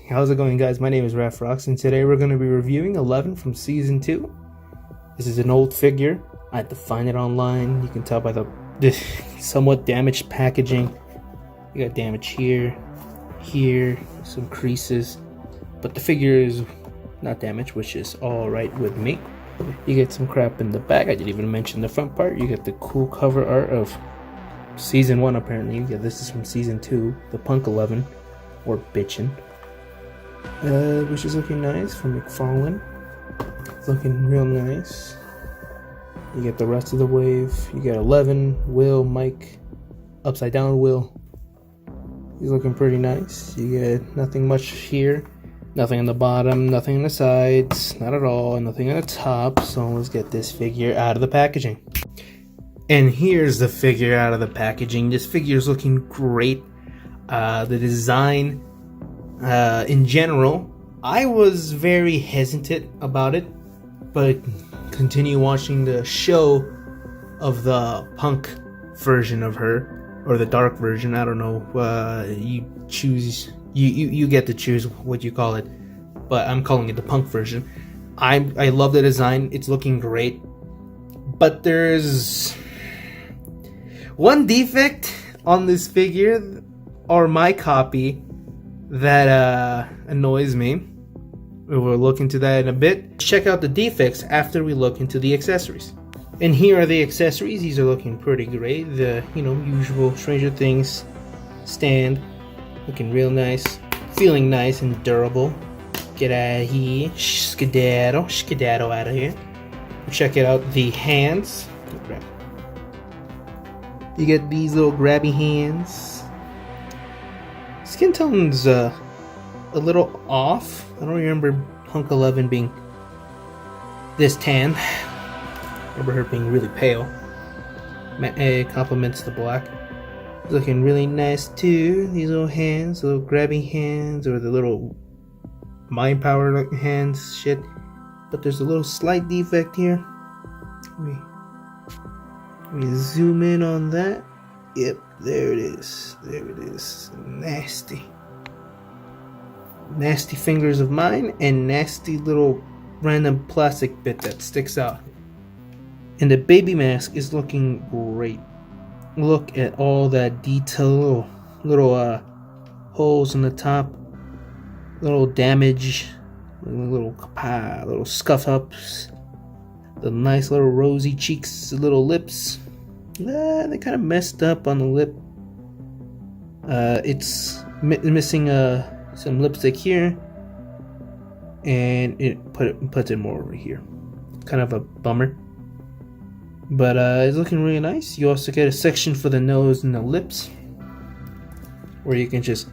how's it going, guys? My name is Rafrox, and today we're going to be reviewing 11 from Season 2. This is an old figure. I had to find it online. You can tell by the somewhat damaged packaging. You got damage here, some creases, but the figure is not damaged, which is alright with me. You get some crap in the back. I didn't even mention the front part. You get the cool cover art of Season 1, apparently. Yeah, this is from Season 2, the Punk 11, or Bitchin'. Which is looking nice from Farlane. It's looking real nice. You get the rest of the wave. You get 11, Will, Mike, upside down Will. He's looking pretty nice. You get nothing much here. Nothing on the bottom, nothing on the sides, not at all, nothing on the top. So let's get this figure out of the packaging. And here's the figure out of the packaging. This figure is looking great. The design, in general, I was very hesitant about it, but continue watching the show of the punk version of her, or the dark version. I don't know. You choose. You get to choose what you call it, but I'm calling it the punk version. I love the design. It's looking great, but there's one defect on this figure, or my copy, that annoys me. We'll look into that in a bit. Check out the defects after we look into the accessories. And here are the accessories. These are looking pretty great. The usual Stranger Things stand, looking real nice, feeling nice and durable. Get out of here, skedaddle out of here. Check it out. The hands. You get these little grabby hands. Skin tone's a little off. I don't remember Punk 11 being this tan. I remember her being really pale. It complements the black. Looking really nice too. These little hands, little grabby hands, or the little mind power looking hands shit. But there's a little slight defect here. Let me zoom in on that. Yep, there it is. There it is. Nasty. Nasty fingers of mine, and nasty little random plastic bit that sticks out. And the baby mask is looking great. Look at all that detail. Little holes in the top. Little damage. Little scuff ups. The nice little rosy cheeks, little lips. They kind of messed up on the lip. It's missing some lipstick here, and it puts it more over here. Kind of a bummer, but it's looking really nice. You also get a section for the nose and the lips, where you can just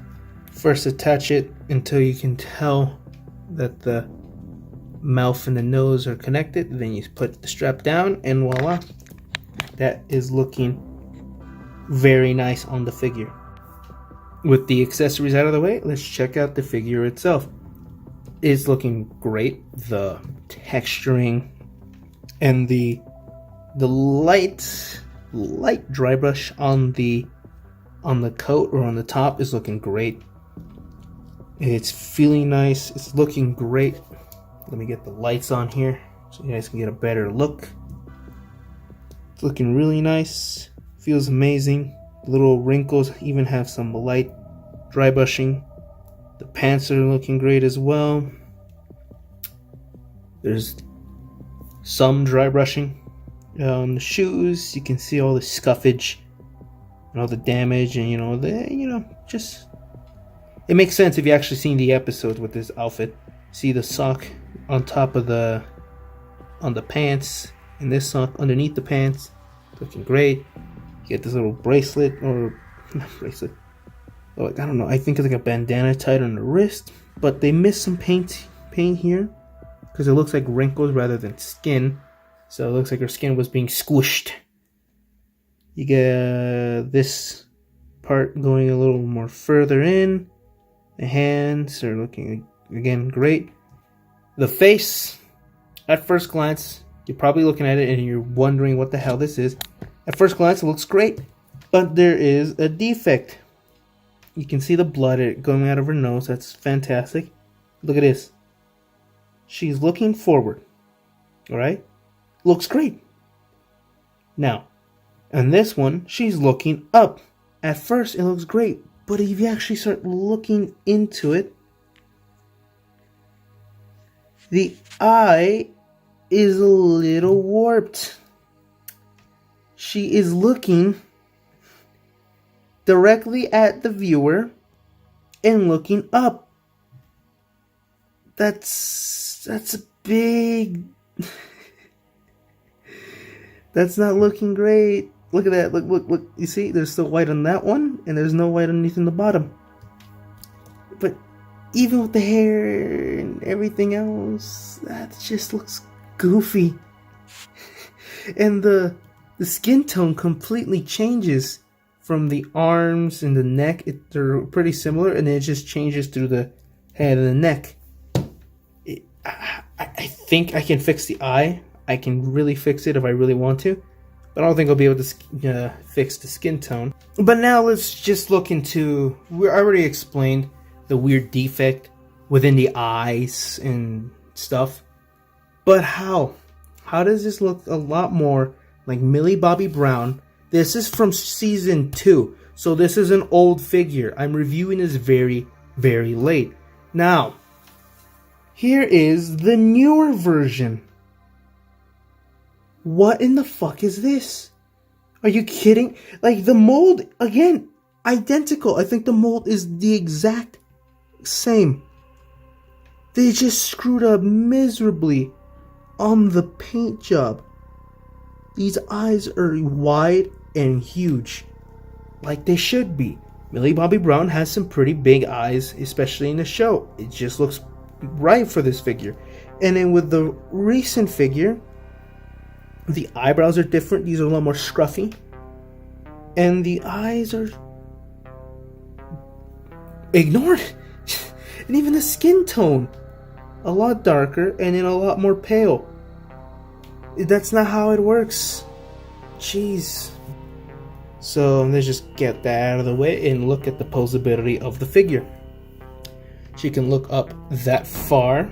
first attach it until you can tell that the mouth and the nose are connected. Then you put the strap down, and voila, that is looking very nice on the figure. With the accessories out of the way, let's check out the figure itself. It's looking great. The texturing and the light dry brush on the coat or on the top is looking great. It's feeling nice. It's looking great. Let me get the lights on here so you guys can get a better look. It's looking really nice. Feels amazing. Little wrinkles even have some light dry brushing. The pants are looking great as well. There's some dry brushing. The shoes, you can see all the scuffage and all the damage, and just it makes sense if you actually seen the episode with this outfit. See the sock on top of the pants, and this sock underneath the pants, looking great. You get this little bracelet, or not bracelet. I don't know. I think it's like a bandana tied on the wrist, but they missed some paint here because it looks like wrinkles rather than skin. So it looks like her skin was being squished. You get this part going a little more further in. The hands are looking again great. The face, at first glance, you're probably looking at it and you're wondering what the hell this is. At first glance, it looks great, but there is a defect. You can see the blood going out of her nose. That's fantastic. Look at this. She's looking forward. Alright? Looks great. Now, on this one, she's looking up. At first, it looks great. But if you actually start looking into it, the eye is a little warped. She is looking directly at the viewer and looking up. That's a big... That's not looking great. Look at that. Look. You see, there's still white on that one, and there's no white underneath in the bottom. But even with the hair and everything else, that just looks goofy. And the skin tone completely changes from the arms and the neck. They're pretty similar, and then it just changes through the head and the neck. I think I can fix the eye. I can really fix it if I really want to. But I don't think I'll be able to fix the skin tone. But now let's just look into... I already explained the weird defect within the eyes and stuff. But how? How does this look a lot more like Millie Bobby Brown? This is from season 2. So this is an old figure. I'm reviewing this very, very late. Now, here is the newer version. What in the fuck is this? Are you kidding? Like, the mold, again, identical. I think the mold is the exact same. They just screwed up miserably on the paint job. These eyes are wide and huge, like they should be. Millie Bobby Brown has some pretty big eyes, especially in the show. It just looks right for this figure. And then with the recent figure, the eyebrows are different. These are a lot more scruffy. And the eyes are ignored. And even the skin tone, a lot darker and then a lot more pale. That's not how it works. Jeez. So let's just get that out of the way and look at the posability of the figure. She can look up that far.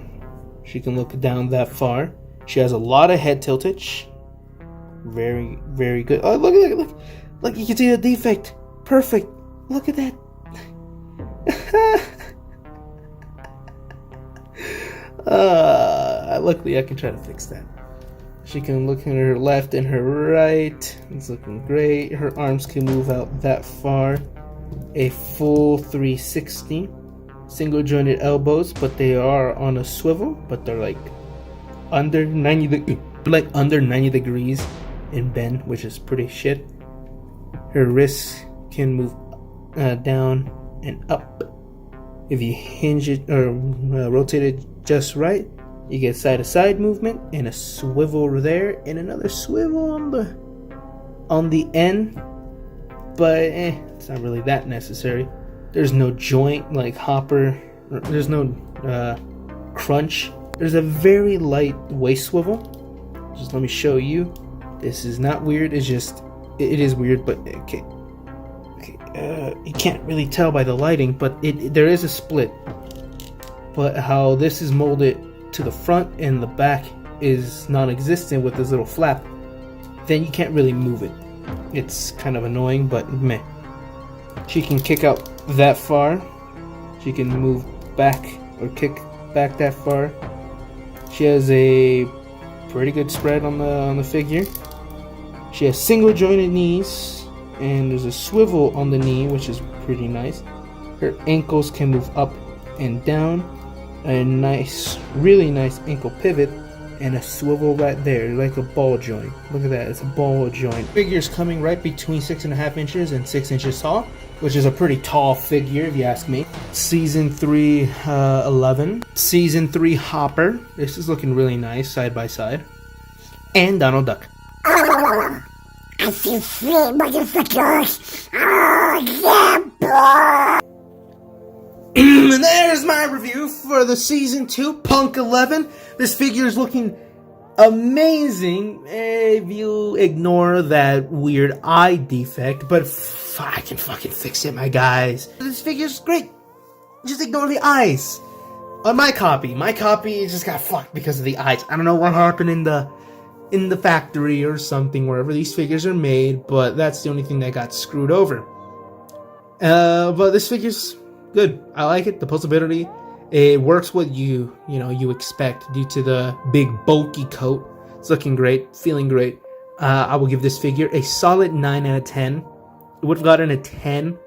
She can look down that far. She has a lot of head tiltage. Very, very good. Oh, look, you can see the defect. Perfect. Look at that. Luckily, I can try to fix that. She can look in her left and her right. It's looking great. Her arms can move out that far. A full 360. Single jointed elbows, but they are on a swivel. But they're like under 90 degrees in bend, which is pretty shit. Her wrists can move down and up. If you hinge it or rotate it just right, you get side-to-side movement and a swivel there and another swivel on the end. But it's not really that necessary. There's no joint like Hopper. There's no crunch. There's a very light waist swivel. Just let me show you. This is not weird. It's just it is weird, but okay. You can't really tell by the lighting, but there is a split. But how this is molded to the front and the back is non-existent with this little flap, then you can't really move it. It's kind of annoying, but meh. She can kick out that far. She can move back or kick back that far. She has a pretty good spread on the figure. She has single jointed knees, and there's a swivel on the knee, which is pretty nice. Her ankles can move up and down. A nice, really nice ankle pivot, and a swivel right there, like a ball joint. Look at that, it's a ball joint. Figure's coming right between 6.5 inches and 6 inches tall, which is a pretty tall figure if you ask me. Season 3 11. Season 3 Hopper. This is looking really nice side by side. And Donald Duck. I feel free, motherfuckers. Oh, yeah, boy. And there's my review for the Season 2 Punk 11. This figure is looking amazing if you ignore that weird eye defect, but I can fucking fix it, my guys. This figure's great. Just ignore the eyes. On my copy just got fucked because of the eyes. I don't know what happened in the factory or something, wherever these figures are made, but that's the only thing that got screwed over. But this figure's good. I like it. The pulsability, it works what you expect due to the big bulky coat. It's looking great, feeling great. I will give this figure a solid 9 out of 10. It would have gotten a 10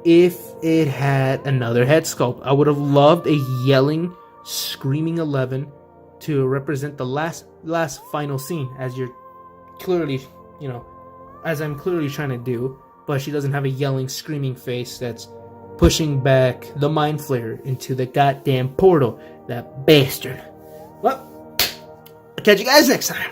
if it had another head sculpt. I would have loved a yelling, screaming 11 to represent the last final scene, as you're clearly, as I'm clearly trying to do. But she doesn't have a yelling, screaming face that's pushing back the Mind Flayer into the goddamn portal. That bastard. Well, I'll catch you guys next time.